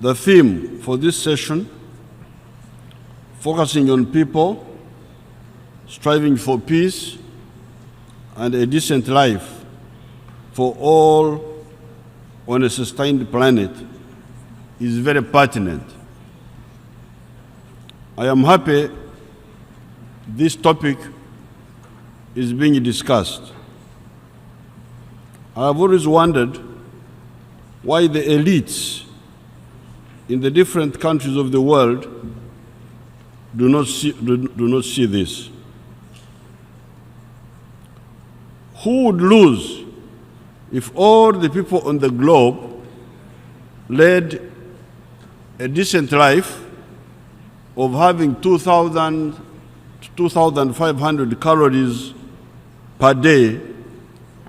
The theme for this session, focusing on people, striving for peace and a decent life for all on a sustained planet, is very pertinent. I am happy this topic is being discussed. I have always wondered why the elites in the different countries of the world do not see this. Who would lose if all the people on the globe led a decent life of having 2,000 to 2,500 calories per day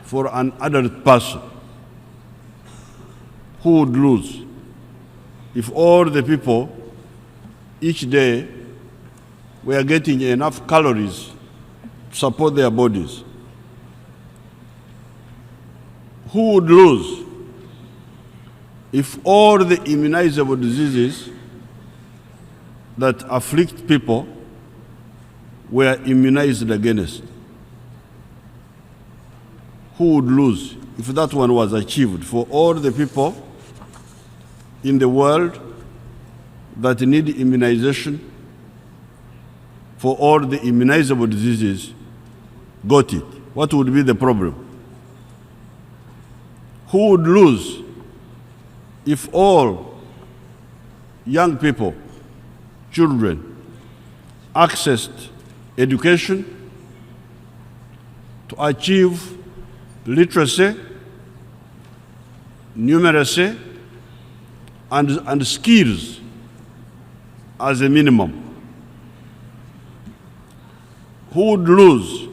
for an adult person? Who would lose if all the people each day were getting enough calories to support their bodies? Who would lose if all the immunizable diseases that afflict people were immunized against? Who would lose if that one was achieved for all the people in the world that need immunization, for all the immunizable diseases got it? What would be the problem? Who would lose if all young people, children, accessed education to achieve literacy, numeracy, and skills as a minimum? Who would lose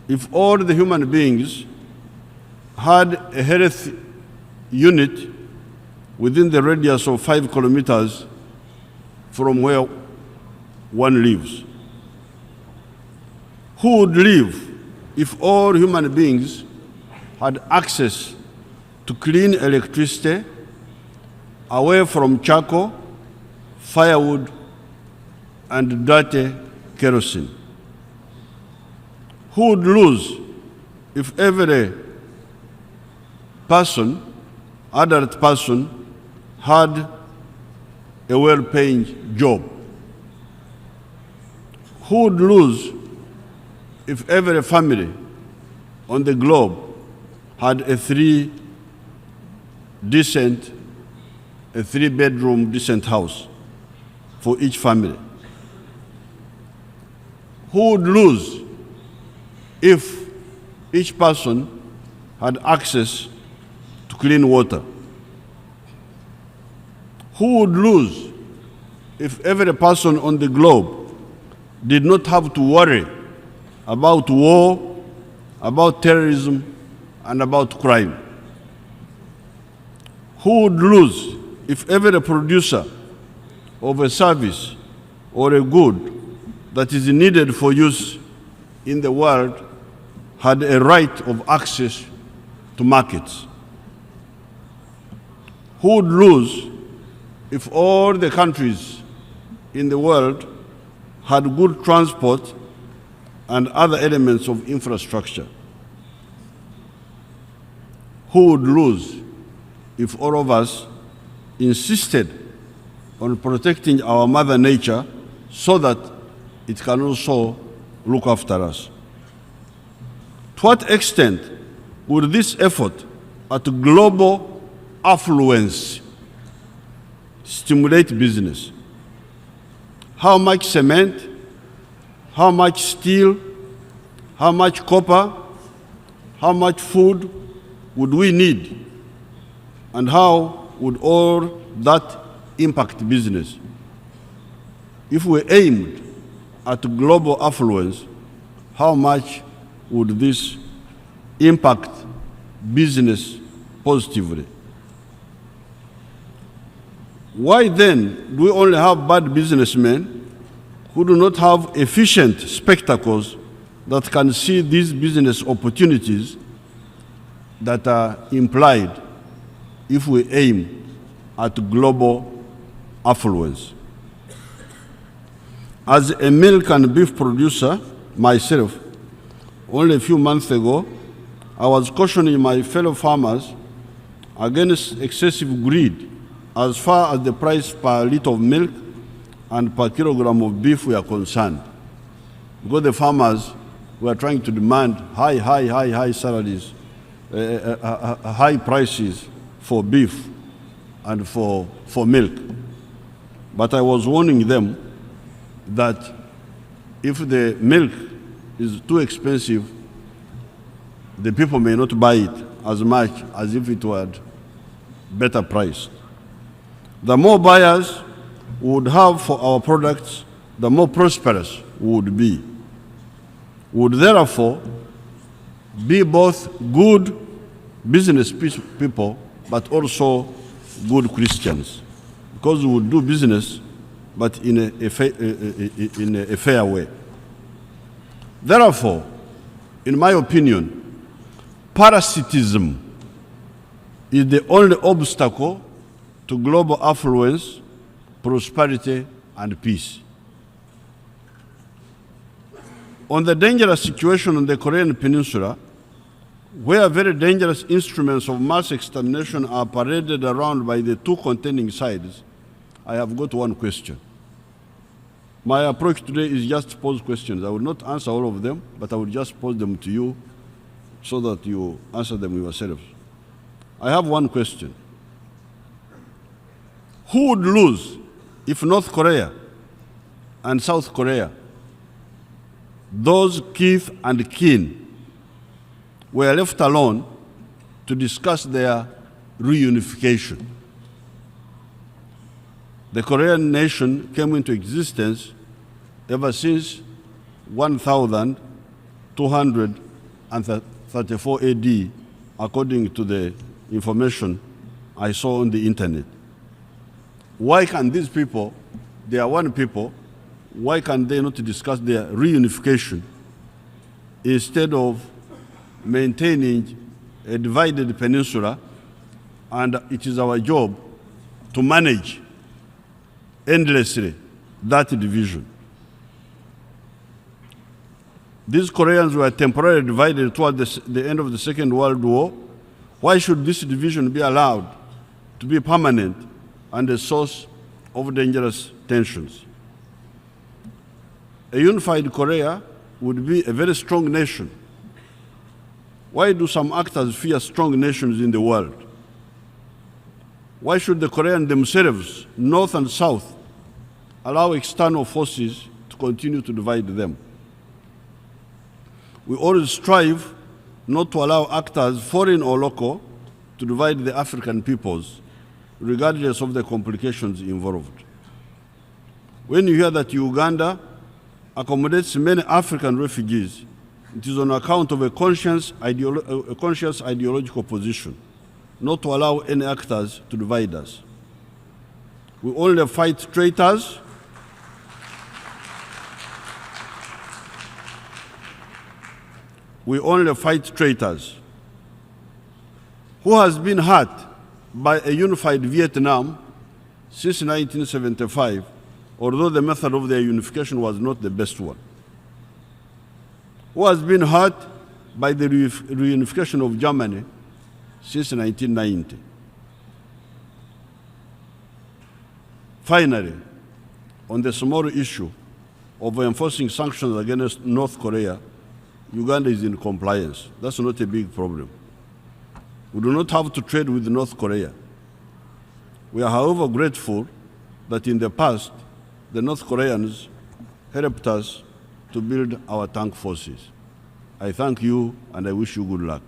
if all the human beings had a health unit within the radius of 5 kilometers from where one lives? Who would live if all human beings had access to clean electricity, away from charcoal, firewood, and dirty kerosene? Who would lose if every person, adult person, had a well-paying job? Who would lose if every family on the globe had a three-bedroom decent house for each family? Who would lose if each person had access to clean water? Who would lose if every person on the globe did not have to worry about war, about terrorism, and about crime? Who would lose if every producer of a service or a good that is needed for use in the world had a right of access to markets? Who would lose if all the countries in the world had good transport and other elements of infrastructure? Who would lose if all of us insisted on protecting our Mother Nature so that it can also look after us? To what extent would this effort at global affluence stimulate business? How much cement, how much steel, how much copper, how much food would we need? And how would all that impact business? If we aimed at global affluence, how much would this impact business positively? Why then do we only have bad businessmen who do not have efficient spectacles that can see these business opportunities that are implied if we aim at global affluence. As a milk and beef producer myself, only a few months ago, I was cautioning my fellow farmers against excessive greed as far as the price per liter of milk and per kilogram of beef were concerned. Because the farmers were trying to demand high salaries, high prices for beef and for milk. But I was warning them that if the milk is too expensive, the people may not buy it as much as if it were better priced. The more buyers we would have for our products, the more prosperous we would be. We would therefore be both good business people, but also good Christians, because we would do business, but in a fair way. Therefore, in my opinion, parasitism is the only obstacle to global affluence, prosperity, and peace. On the dangerous situation on the Korean Peninsula, where very dangerous instruments of mass extermination are paraded around by the two contending sides, I have got one question. My approach today is just to pose questions. I will not answer all of them, but I will just pose them to you so that you answer them yourselves. I have one question. Who would lose if North Korea and South Korea, those kith and kin, were left alone to discuss their reunification? The Korean nation came into existence ever since 1234 AD, according to the information I saw on the internet. Why can these people, they are one people, why can they not discuss their reunification instead of maintaining a divided peninsula? And it is our job to manage endlessly that division. These Koreans were temporarily divided toward the end of the Second World War. Why should this division be allowed to be permanent and a source of dangerous tensions? A unified Korea would be a very strong nation. Why do some actors fear strong nations in the world? Why should the Koreans themselves, North and South, allow external forces to continue to divide them? We always strive not to allow actors, foreign or local, to divide the African peoples, regardless of the complications involved. When you hear that Uganda accommodates many African refugees, it is on account of a conscious ideological position, not to allow any actors to divide us. We only fight traitors. We only fight traitors. Who has been hurt by a unified Vietnam since 1975, although the method of their unification was not the best one? Who has been hurt by the reunification of Germany since 1990? Finally, on the small issue of enforcing sanctions against North Korea, Uganda is in compliance. That's not a big problem. We do not have to trade with North Korea. We are, however, grateful that in the past, the North Koreans helped us to build our tank forces. I thank you and I wish you good luck.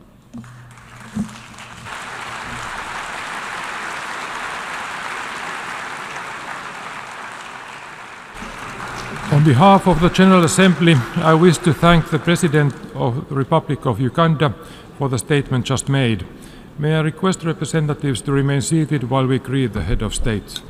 On behalf of the General Assembly, I wish to thank the President of the Republic of Uganda for the statement just made. May I request representatives to remain seated while we greet the Head of State.